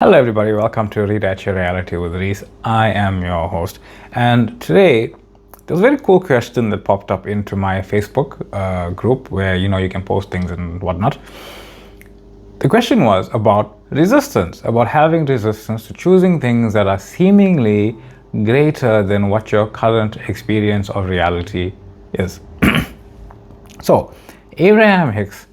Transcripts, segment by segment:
Hello, everybody. Welcome to Read at Your Reality with Reese. I am your host. And today, there's a very cool question that popped up into my Facebook group where, you can post things and whatnot. The question was about resistance, about having resistance to choosing things that are seemingly greater than what your current experience of reality is. So, Abraham Hicks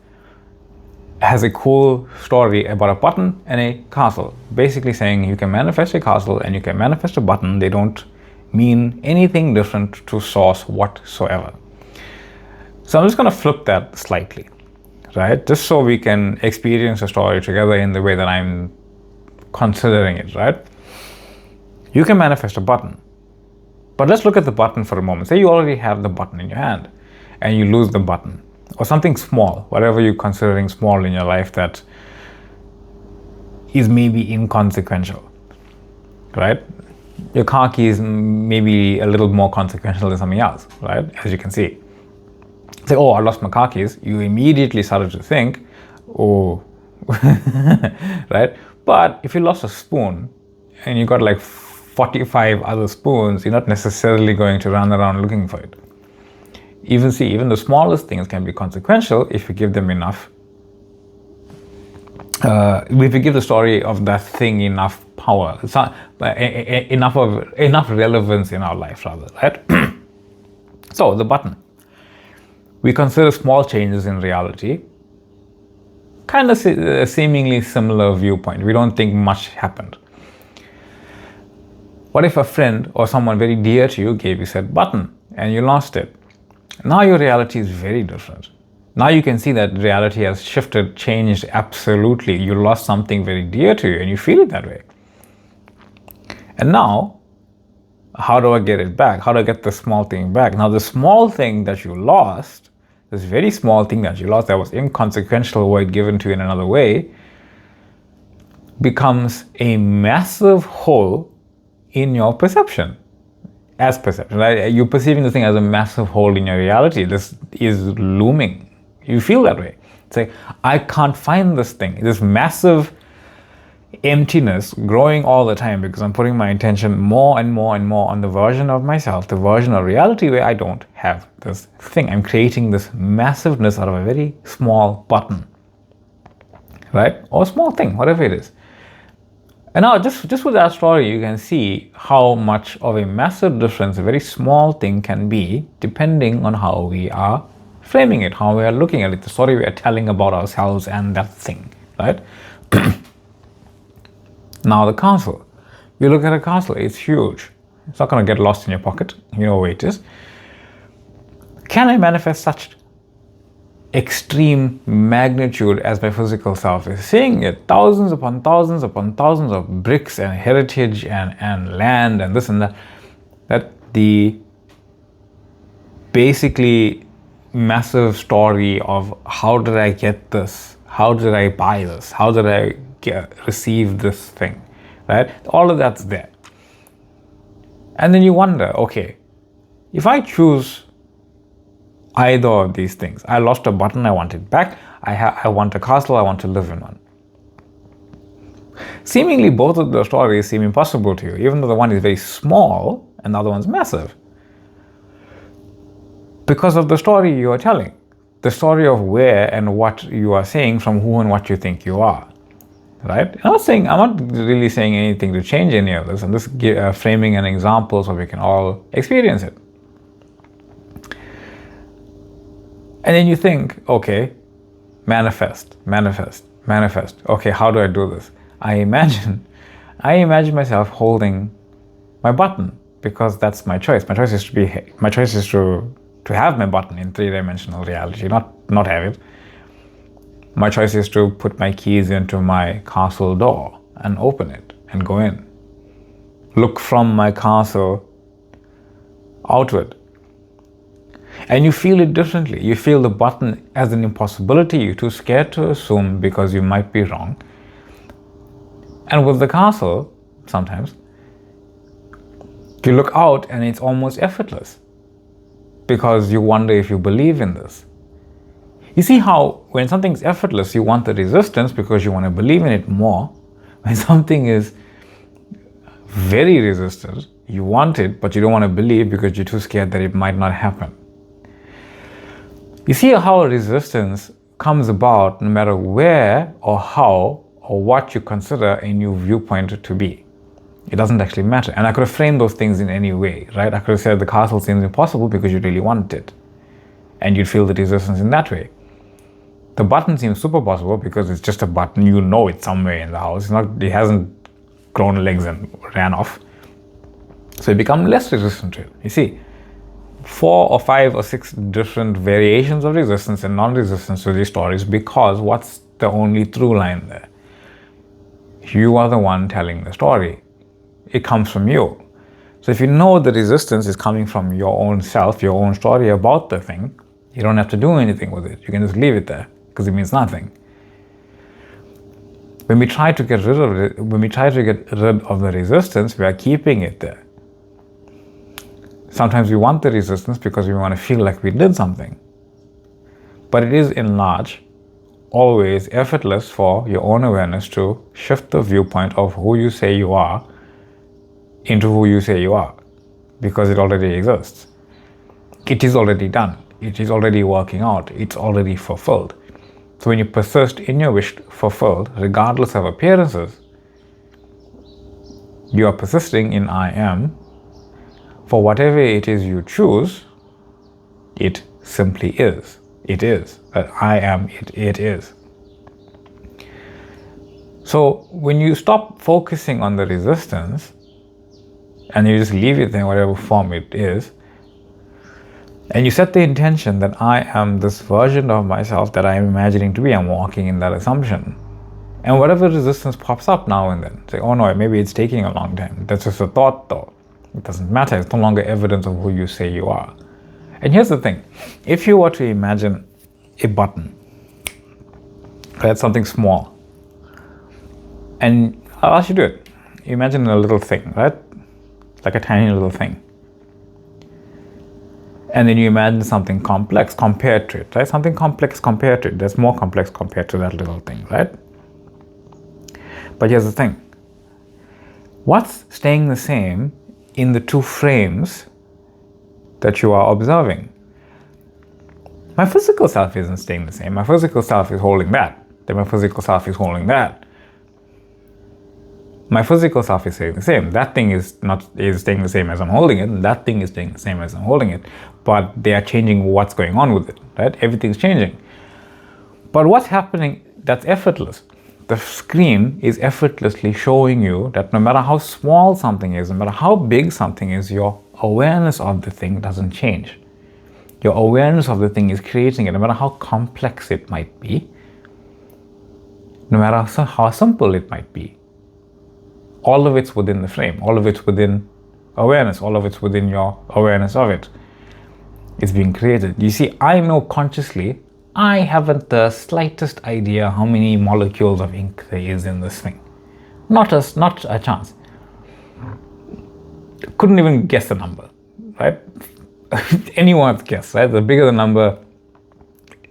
has a cool story about a button and a castle, basically saying you can manifest a castle and you can manifest a button. They don't mean anything different to source whatsoever. So I'm just going to flip that slightly, right? Just so we can experience the story together in the way that I'm considering it, right? You can manifest a button, but let's look at the button for a moment. Say you already have the button in your hand and you lose the button, or something small, whatever you're considering small in your life that is maybe inconsequential, right? Your car keys may be a little more consequential than something else, right? As you can see. Say, oh, I lost my car keys. You immediately started to think, oh, right? But if you lost a spoon and you got like 45 other spoons, you're not necessarily going to run around looking for it. Even the smallest things can be consequential if you give them enough. If you give the story of that thing enough power, enough relevance in our life, rather, right? So the button. We consider small changes in reality, kind of a seemingly similar viewpoint. We don't think much happened. What if a friend or someone very dear to you gave you said button and you lost it? Now your reality is very different. Now you can see that reality has shifted, changed absolutely. You lost something very dear to you and you feel it that way. And now, how do I get it back? How do I get the small thing back? Now the small thing that you lost, this very small thing that you lost that was inconsequential were given to you in another way, becomes a massive hole in your perception. As perception, right? You're perceiving this thing as a massive hole in your reality. This is looming. You feel that way. It's like, I can't find this thing. This massive emptiness growing all the time because I'm putting my attention more and more and more on the version of myself, the version of reality where I don't have this thing. I'm creating this massiveness out of a very small button, right? Or a small thing, whatever it is. And now, just with that story, you can see how much of a massive difference a very small thing can be depending on how we are framing it, how we are looking at it, the story we are telling about ourselves and that thing, right? Now the castle. You look at a castle, it's huge. It's not going to get lost in your pocket. You know where it is. Can I manifest such extreme magnitude as my physical self is seeing it? Thousands upon thousands upon thousands of bricks and heritage and land and this and that. That the basically massive story of how did I get this? How did I buy this? How did I receive this thing? Right? All of that's there. And then you wonder, okay, if I choose either of these things, I lost a button, I want it back. I want a castle, I want to live in one. Seemingly, both of the stories seem impossible to you, even though the one is very small and the other one's massive. Because of the story you are telling, the story of where and what you are saying from who and what you think you are. Right? I'm not really saying anything to change any of this. I'm just framing an example so we can all experience it. And then you think, okay, manifest. Okay, how do I do this? I imagine myself holding my button because that's my choice. My choice is to have my button in three-dimensional reality, not have it. My choice is to put my keys into my castle door and open it and go in. Look from my castle outward. And you feel it differently. You feel the button as an impossibility. You're too scared to assume because you might be wrong. And with the castle, sometimes, you look out and it's almost effortless because you wonder if you believe in this. You see how when something's effortless, you want the resistance because you want to believe in it more. When something is very resistant, you want it, but you don't want to believe because you're too scared that it might not happen. You see how resistance comes about no matter where or how or what you consider a new viewpoint to be. It doesn't actually matter. And I could have framed those things in any way, right? I could have said the castle seems impossible because you really want it. And you'd feel the resistance in that way. The button seems super possible because it's just a button. You know it's somewhere in the house. It hasn't grown legs and ran off. So you become less resistant to it. You see, 4 or 5 or 6 different variations of resistance and non-resistance to these stories, because what's the only through line there? You are the one telling the story. It comes from you. So if you know the resistance is coming from your own self, your own story about the thing, you don't have to do anything with it. You can just leave it there because it means nothing. When we try to get rid of it, when we try to get rid of the resistance, we are keeping it there. Sometimes we want the resistance because we want to feel like we did something. But it is in large always effortless for your own awareness to shift the viewpoint of who you say you are into who you say you are, because it already exists. It is already done. It is already working out. It's already fulfilled. So when you persist in your wish fulfilled, regardless of appearances, you are persisting in I am. For whatever it is you choose, it simply is. It is. I am, it is. So when you stop focusing on the resistance and you just leave it in whatever form it is, and you set the intention that I am this version of myself that I am imagining to be, I'm walking in that assumption. And whatever resistance pops up now and then, say, oh no, maybe it's taking a long time. That's just a thought though. It doesn't matter. It's no longer evidence of who you say you are. And here's the thing. If you were to imagine a button, right, something small, and I'll ask you to do it. Imagine a little thing, right? Like a tiny little thing. And then you imagine something complex compared to it, right? Something complex compared to it. That's more complex compared to that little thing, right? But here's the thing. What's staying the same in the two frames that you are observing? My physical self isn't staying the same. My physical self is holding that. Then my physical self is holding that. My physical self is staying the same. That thing is staying the same as I'm holding it, and that thing is staying the same as I'm holding it. But they are changing what's going on with it, right? Everything's changing. But what's happening, that's effortless. The screen is effortlessly showing you that no matter how small something is, no matter how big something is, your awareness of the thing doesn't change. Your awareness of the thing is creating it, no matter how complex it might be, no matter how simple it might be. All of it's within the frame. All of it's within awareness. All of it's within your awareness of it. It's being created. You see, I know consciously, I haven't the slightest idea how many molecules of ink there is in this thing. Not a chance. Couldn't even guess the number, right? Anyone's guess, right? The bigger the number,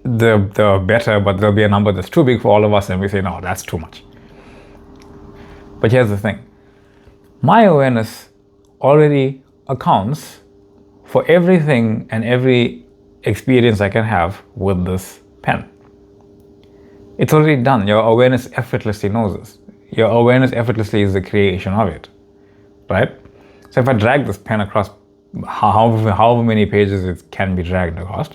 the better, but there'll be a number that's too big for all of us and we say, no, that's too much. But here's the thing. My awareness already accounts for everything and every experience I can have with this pen. It's already done. Your awareness effortlessly knows this. Your awareness effortlessly is the creation of it, right? So if I drag this pen across however many pages it can be dragged across,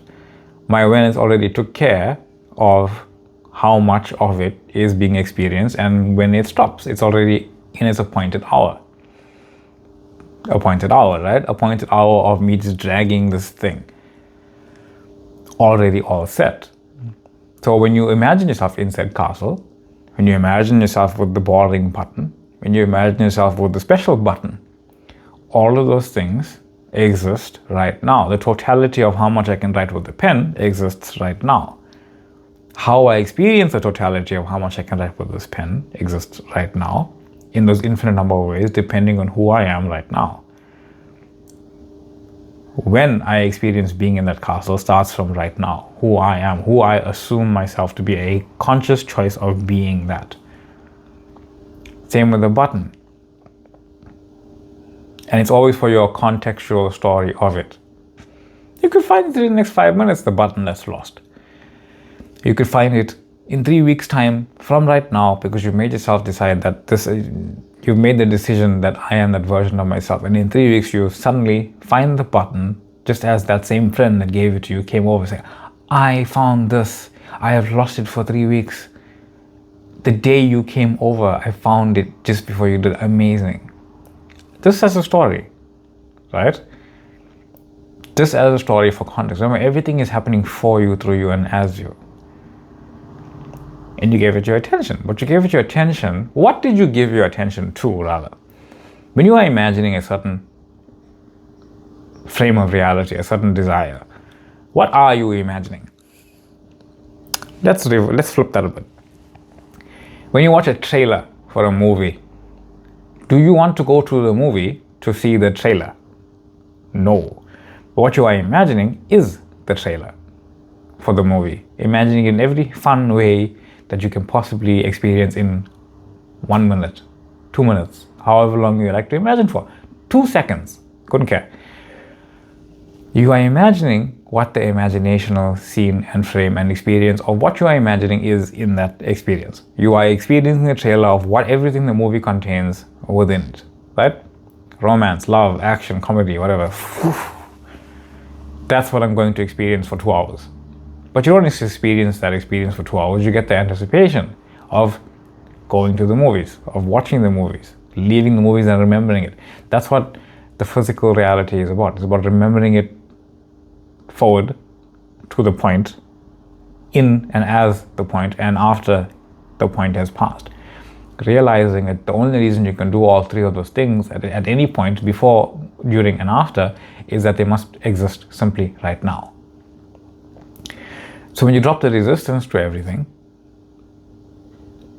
my awareness already took care of how much of it is being experienced, and when it stops, it's already in its appointed hour. Appointed hour, right? Appointed hour of me just dragging this thing. Already all set. So when you imagine yourself in said castle, when you imagine yourself with the boring button, when you imagine yourself with the special button, all of those things exist right now. The totality of how much I can write with the pen exists right now. How I experience the totality of how much I can write with this pen exists right now in those infinite number of ways, depending on who I am right now. When I experience being in that castle starts from right now, who I am, who I assume myself to be, a conscious choice of being that. Same with the button. And it's always for your contextual story of it. You could find it in the next 5 minutes, the button that's lost. You could find it in 3 weeks' time from right now, because you made yourself decide that you've made the decision that I am that version of myself. And in 3 weeks, you suddenly find the button, just as that same friend that gave it to you came over and said, I found this. I have lost it for 3 weeks. The day you came over, I found it just before you did. Amazing. This as a story, right? This as a story for context. Remember, everything is happening for you, through you, and as you. And you gave it your attention. But you gave it your attention. What did you give your attention to, rather? When you are imagining a certain frame of reality, a certain desire, what are you imagining? Let's flip that a bit. When you watch a trailer for a movie, do you want to go to the movie to see the trailer? No. What you are imagining is the trailer for the movie. Imagining it in every fun way that you can possibly experience in 1 minute, 2 minutes, however long you like to imagine for. 2 seconds, couldn't care. You are imagining what the imaginational scene and frame and experience of what you are imagining is in that experience. You are experiencing a trailer of what everything the movie contains within it, right? Romance, love, action, comedy, whatever. That's what I'm going to experience for 2 hours. But you don't just experience that experience for 2 hours. You get the anticipation of going to the movies, of watching the movies, leaving the movies and remembering it. That's what the physical reality is about. It's about remembering it forward to the point, in and as the point, and after the point has passed. Realizing that the only reason you can do all three of those things at any point, before, during, and after, is that they must exist simply right now. So when you drop the resistance to everything,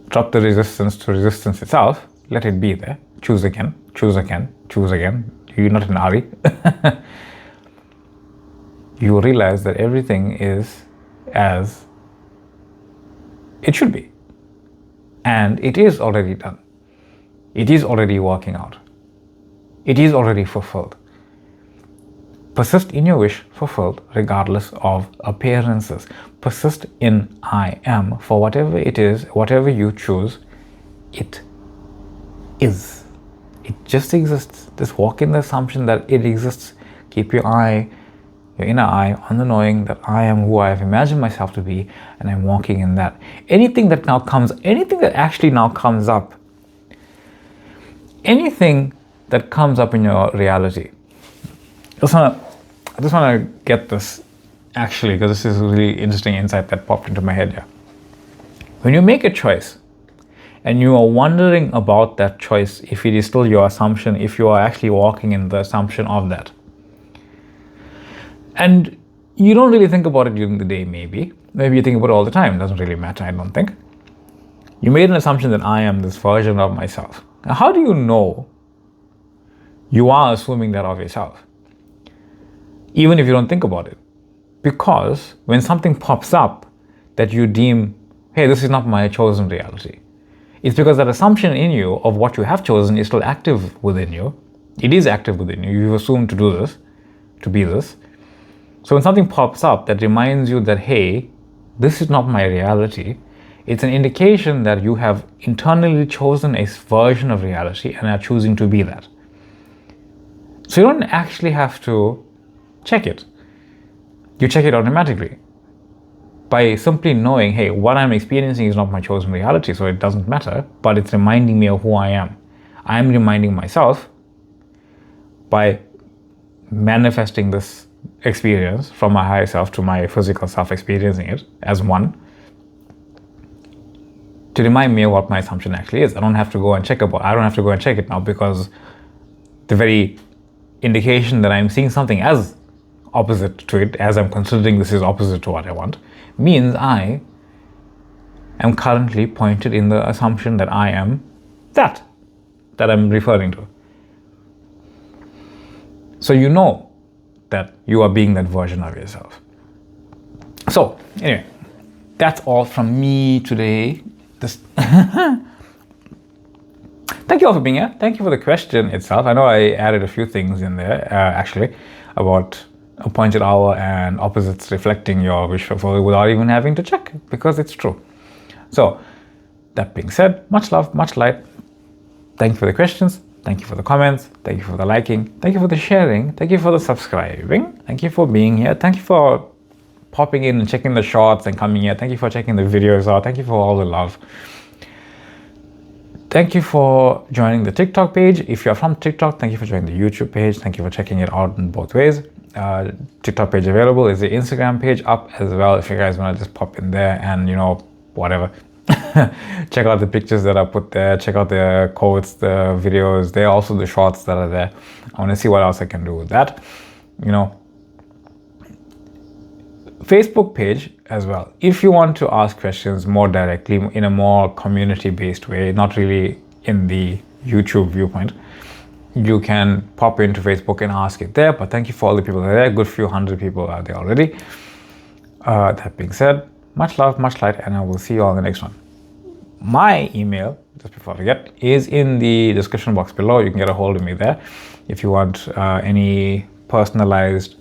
drop the resistance to resistance itself, let it be there, choose again, choose again, choose again. You're not in a hurry. You will realize that everything is as it should be. And it is already done. It is already working out. It is already fulfilled. Persist in your wish fulfilled regardless of appearances. Persist in I am for whatever it is, whatever you choose, it is. It just exists. Just walk in the assumption that it exists. Keep your inner eye on the knowing that I am who I have imagined myself to be, and I'm walking in that. Anything that actually now comes up, anything that comes up in your reality. I just want to get this actually, because this is a really interesting insight that popped into my head here. When you make a choice and you are wondering about that choice, if it is still your assumption, if you are actually walking in the assumption of that, and you don't really think about it during the day, maybe you think about it all the time, it doesn't really matter, I don't think. You made an assumption that I am this version of myself. Now, how do you know you are assuming that of yourself? Even if you don't think about it. Because when something pops up that you deem, hey, this is not my chosen reality, it's because that assumption in you of what you have chosen is still active within you. It is active within you. You've assumed to do this, to be this. So when something pops up that reminds you that, hey, this is not my reality, it's an indication that you have internally chosen a version of reality and are choosing to be that. So you don't actually have to check it. You check it automatically by simply knowing, hey, what I'm experiencing is not my chosen reality, so it doesn't matter, but it's reminding me of who I am. I'm reminding myself by manifesting this experience from my higher self to my physical self, experiencing it as one, to remind me of what my assumption actually is. I don't have to go and check it now, because the very indication that I'm seeing something as opposite to it, as I'm considering this is opposite to what I want, means I am currently pointed in the assumption that I am that I'm referring to. So you know that you are being that version of yourself. So anyway, that's all from me today. Thank you all for being here. Thank you for the question itself. I know I added a few things in there, actually, about appointed hour and opposites reflecting your wish fulfillment without even having to check, because it's true. So, that being said, much love, much light. Thank you for the questions. Thank you for the comments. Thank you for the liking. Thank you for the sharing. Thank you for the subscribing. Thank you for being here. Thank you for popping in and checking the shorts and coming here. Thank you for checking the videos out. Thank you for all the love. Thank you for joining the TikTok page. If you're from TikTok, thank you for joining the YouTube page. Thank you for checking it out in both ways. TikTok page available. Is the Instagram page up as well if you guys want to just pop in there and, you know, whatever. Check out the pictures that I put there. Check out the quotes, the videos. There are also the shorts that are there. I want to see what else I can do with that. You know, Facebook page as well. If you want to ask questions more directly in a more community-based way, not really in the YouTube viewpoint, you can pop into Facebook and ask it there. But thank you for all the people that are there. Good few hundred people are there already. That being said, much love, much light, and I will see you all in the next one. My email, just before I forget, is in the description box below. You can get a hold of me there if you want any personalized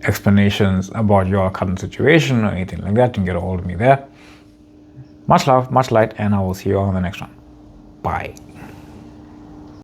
explanations about your current situation or anything like that. You can get a hold of me there. Much love, much light, and I will see you all in the next one. Bye.